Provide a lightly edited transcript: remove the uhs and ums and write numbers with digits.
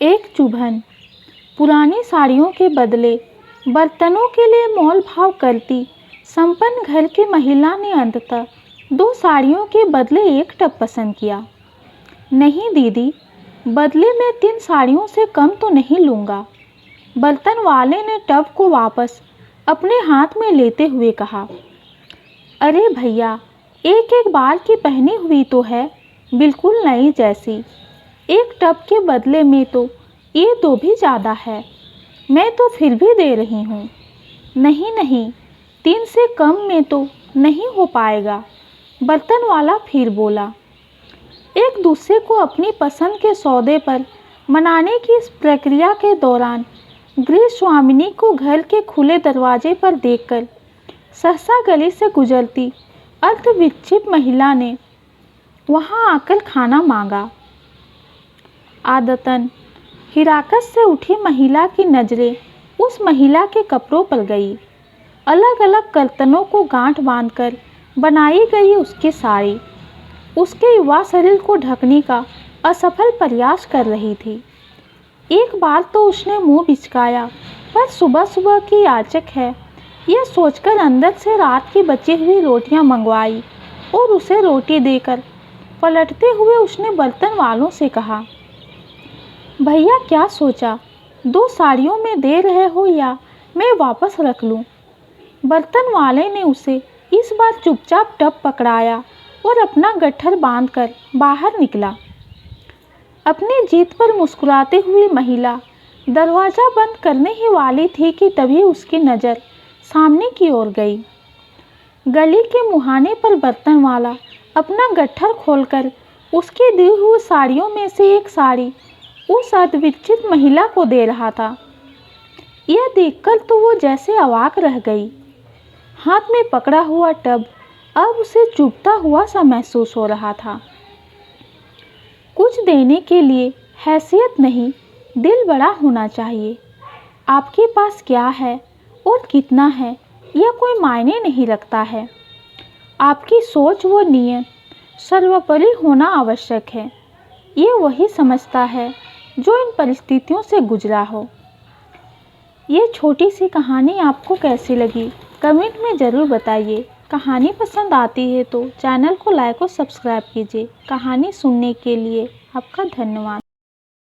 एक चुभन। पुरानी साड़ियों के बदले बर्तनों के लिए मोल भाव करती संपन्न घर की महिला ने अंततः 2 साड़ियों के बदले एक टब पसंद किया। नहीं दीदी, बदले में 3 साड़ियों से कम तो नहीं लूँगा। बर्तन वाले ने टब को वापस अपने हाथ में लेते हुए कहा। अरे भैया, एक एक बार की पहनी हुई तो है, बिल्कुल नई जैसी। एक टब के बदले में तो ये 2 भी ज़्यादा है। मैं तो फिर भी दे रही हूँ। नहीं नहीं, 3 से कम में तो नहीं हो पाएगा, बर्तन वाला फिर बोला। एक दूसरे को अपनी पसंद के सौदे पर मनाने की इस प्रक्रिया के दौरान गृह स्वामिनी को घर के खुले दरवाजे पर देखकर सहसा गली से गुजरती अर्धविक्षिप्त महिला ने वहां आकर खाना मांगा। आदतन हिराकत से उठी महिला की नज़रें उस महिला के कपड़ों पर गई। अलग अलग कर्तनों को गांठ बांधकर बनाई गई उसकी साड़ी उसके युवा शरीर को ढकने का असफल प्रयास कर रही थी। एक बार तो उसने मुंह बिचकाया, पर सुबह सुबह की याचक है यह सोचकर अंदर से रात की बची हुई रोटियां मंगवाई और उसे रोटी देकर पलटते हुए उसने बर्तन वालों से कहा, भैया क्या सोचा, 2 साड़ियों में दे रहे हो या मैं वापस रख लूं? बर्तन वाले ने उसे इस बार चुपचाप टब पकड़ाया और अपना गट्ठर बांधकर बाहर निकला। अपनी जीत पर मुस्कुराती हुई महिला दरवाज़ा बंद करने ही वाली थी कि तभी उसकी नज़र सामने की ओर गई। गली के मुहाने पर बर्तन वाला अपना गट्ठर खोलकर उसकी दी हुई साड़ियों में से एक साड़ी उस अर्धविक्षिप्त महिला को दे रहा था। यह देखकर तो वो जैसे अवाक रह गई। हाथ में पकड़ा हुआ टब अब उसे चुभता हुआ सा महसूस हो रहा था। कुछ देने के लिए हैसियत नहीं, दिल बड़ा होना चाहिए। आपके पास क्या है और कितना है यह कोई मायने नहीं रखता है। आपकी सोच व नियत सर्वोपरि होना आवश्यक है। ये वही समझता है जो इन परिस्थितियों से गुजरा हो। ये छोटी सी कहानी आपको कैसी लगी कमेंट में ज़रूर बताइए। कहानी पसंद आती है तो चैनल को लाइक और सब्सक्राइब कीजिए। कहानी सुनने के लिए आपका धन्यवाद।